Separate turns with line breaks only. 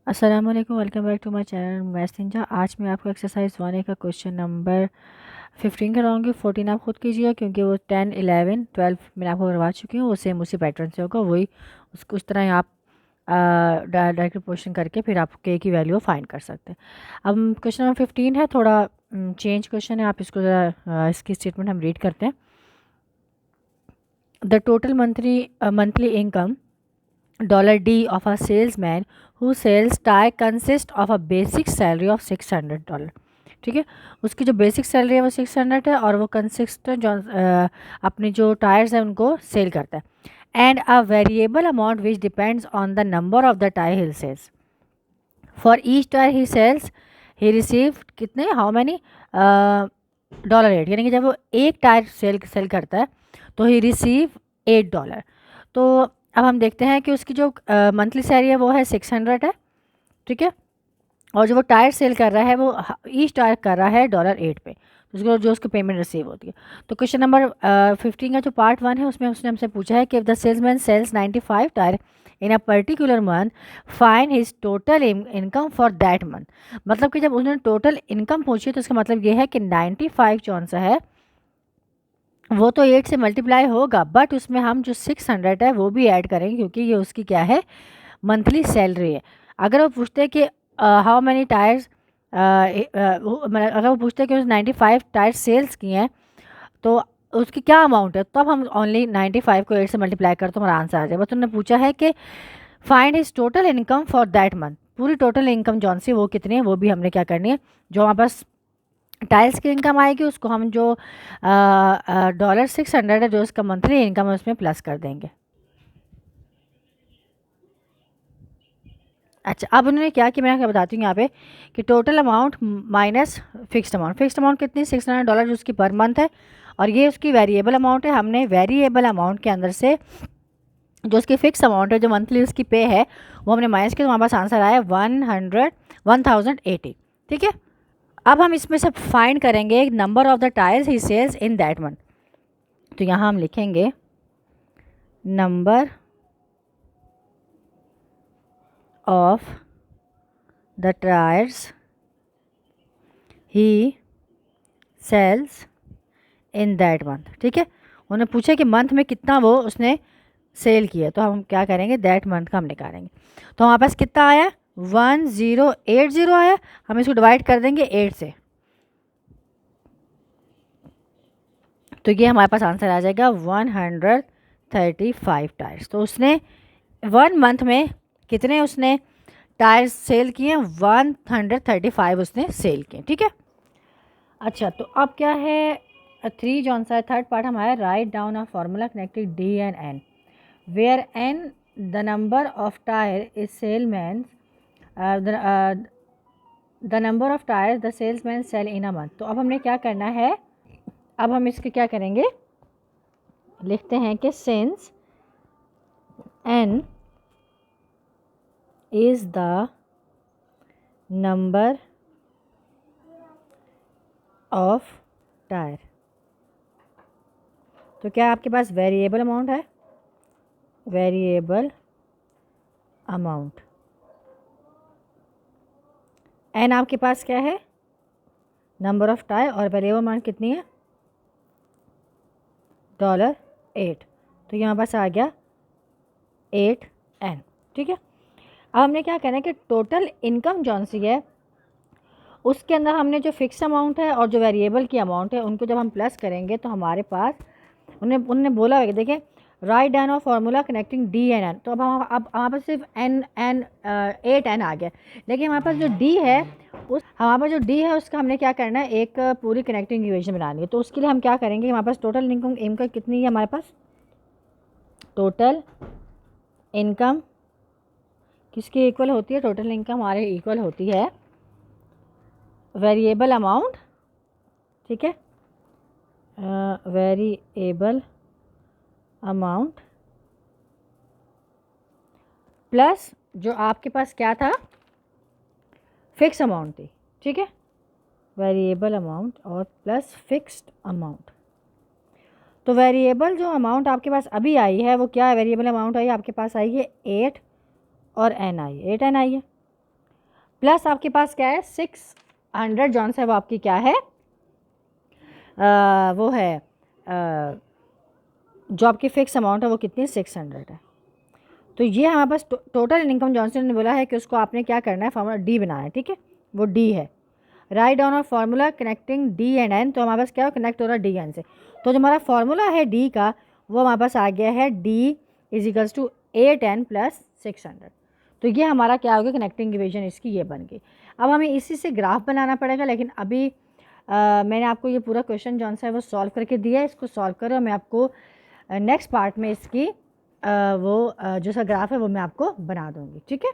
अस्सलाम वालेकुम, welcome back to my channel Maths Ninja. आज मैं आपको एक्सरसाइज 1 का क्वेश्चन नंबर 15 कराऊंगी। 14 आप खुद कीजिएगा क्योंकि वो 10, 11, 12 मैंने आपको करवा चुकी हूँ। वो सेम उसी पैटर्न से होगा, वही उसको उस तरह आप डायरेक्ट क्वेश्चन करके फिर आप के की वैल्यू फाइंड कर सकते हैं। अब क्वेश्चन नंबर 15 है, थोड़ा चेंज क्वेश्चन है। आप इसको ज़रा इसकी स्टेटमेंट हम रीड करते हैं। The total monthly income $D of a salesman who sells tie consist of a basic salary of $600। ठीक है, उसकी जो बेसिक सैलरी है वो 600 है और वो कंसिस्टेंट जो अपने जो टायर्स हैं उनको सेल करता है। And a variable amount which depends on the number of the tyre he sells. For each tyre he sells he receive कितने, हाउ मैनी, $8। यानी कि जब वो एक टायर सेल करता है तो ही रिसीव $8। तो अब हम देखते हैं कि उसकी जो मंथली सैलरी है वो है 600 है। ठीक है, और जो वो टायर सेल कर रहा है वो ईच टायर कर रहा है $8 पे, तो उसको जो उसको पेमेंट रिसीव होती है। तो क्वेश्चन नंबर 15 का जो पार्ट 1 है उसमें उसने हमसे पूछा है कि the salesman sells 95 tyre in a particular month, find his total income for that month. मतलब कि जब उन्होंने टोटल इनकम पूछी तो इसका मतलब ये है कि 95 कौन सा है, वो तो 8 से मल्टीप्लाई होगा, बट उसमें हम जो 600 है वो भी ऐड करेंगे क्योंकि ये उसकी क्या है, मंथली सैलरी है। अगर वो पूछते हैं कि हाउ मैनी टायर्स, मतलब अगर वो पूछते हैं कि उसने 95 टायर्स सेल्स किए हैं तो उसकी क्या अमाउंट है, तब हम ओनली 95 को 8 से मल्टीप्लाई कर तो हमारा आंसर आ जाएगा। बस उन्होंने पूछा है कि find his total income for that month. पूरी टोटल इनकम जौन सी वो कितनी है वो भी हमने क्या करनी है, जो हमारे पास टाइल्स की इनकम आएगी उसको हम जो $600 है जो उसका मंथली इनकम है उसमें प्लस कर देंगे। अच्छा, अब उन्होंने क्या कि मैं आपको बताती हूँ यहाँ पे कि total amount minus fixed amount. Fixed amount कितनी, $600 जो उसकी पर मंथ है, और ये उसकी वेरिएबल अमाउंट है। हमने वेरिएबल अमाउंट के अंदर से जो उसकी फिक्स अमाउंट है जो मंथली उसकी पे है वो हमने माइनस किया, तो हमारे पास आंसर आया 1080। ठीक है, अब हम इसमें से फाइंड करेंगे number of the tyres he sells in that month. तो यहाँ हम लिखेंगे number of the tyres he sells in that month. ठीक है, उन्होंने पूछा कि मंथ में कितना वो उसने सेल किया, तो हम क्या करेंगे, दैट मंथ का हम निकालेंगे। तो हमारे पास कितना आया, 1080 आया। हम इसको डिवाइड कर देंगे 8 से, तो ये हमारे पास आंसर आ जाएगा 135 टायर्स। तो उसने 1 मंथ में कितने उसने टायर्स सेल किए, 135 उसने सेल किए। ठीक है, अच्छा तो अब क्या है, 3 जौन सा थर्ड पार्ट हमारा, right down a formula connected D and N where N the number of tyre is salesman, the number of tyres the salesman sell in a month. तो अब हमने क्या करना है, अब हम इसके क्या करेंगे, लिखते हैं कि since N is the number of tyre, तो क्या आपके पास वेरिएबल अमाउंट है, वेरिएबल अमाउंट, एन आपके पास क्या है, नंबर ऑफ टायर, और वेरिएबल अमाउंट कितनी है, $8। तो यहाँ पास आ गया 8N। ठीक है, अब हमने क्या करना है कि टोटल इनकम जौन सी है उसके अंदर हमने जो फिक्स अमाउंट है और जो वेरिएबल की अमाउंट है उनको जब हम प्लस करेंगे तो हमारे पास उन्होंने बोला है, देखें right down of formula connecting D and N. तो अब हमारे पास सिर्फ एन 8N आ गया, लेकिन हमारे पास जो डी है हमारे पास जो डी है उसका हमने क्या करना है, एक पूरी कनेक्टिंग इक्वेशन बनानी है। तो उसके लिए हम क्या करेंगे, हमारे पास टोटल इनकम कितनी है, हमारे पास टोटल इनकम किसकी इक्वल होती है, टोटल इनकम हमारे इक्वल होती है वेरिएबल अमाउंट। ठीक है, वेरिएबल अमाउंट प्लस जो आपके पास क्या था, फिक्स अमाउंट थी। ठीक है, वेरिएबल अमाउंट और प्लस फिक्स्ड अमाउंट। तो वेरिएबल जो अमाउंट आपके पास अभी आई है वो क्या है, वेरिएबल अमाउंट आई आपके पास आई है 8 और एन आई है, 8N आई है। प्लस आपके पास क्या है 600 जॉन से वो आपकी क्या है वो है जो आपकी फिक्स अमाउंट है वो कितनी 600 है। तो ये हमारे पास टोटल इनकम जॉनसन ने बोला है कि उसको आपने क्या करना है, फार्मूला डी बनाना है, ठीक है, वो डी है। राइट डाउन और formula connecting D and N, तो हमारे पास क्या कनेक्ट हो रहा है डी एन से। तो जो हमारा फार्मूला है डी का वो हमारे पास आ गया है D is equals to 8n plus 600। तो ये हमारा क्या हो गया कनेक्टिंग इक्वेशन इसकी ये बन गई। अब हमें इसी से ग्राफ बनाना पड़ेगा, लेकिन अभी मैंने आपको ये पूरा क्वेश्चन जौन सा है वो सॉल्व करके दिया है, इसको सॉल्व करो। मैं आपको नेक्स्ट पार्ट में इसकी वो जो सा ग्राफ है वो मैं आपको बना दूंगी, ठीक है।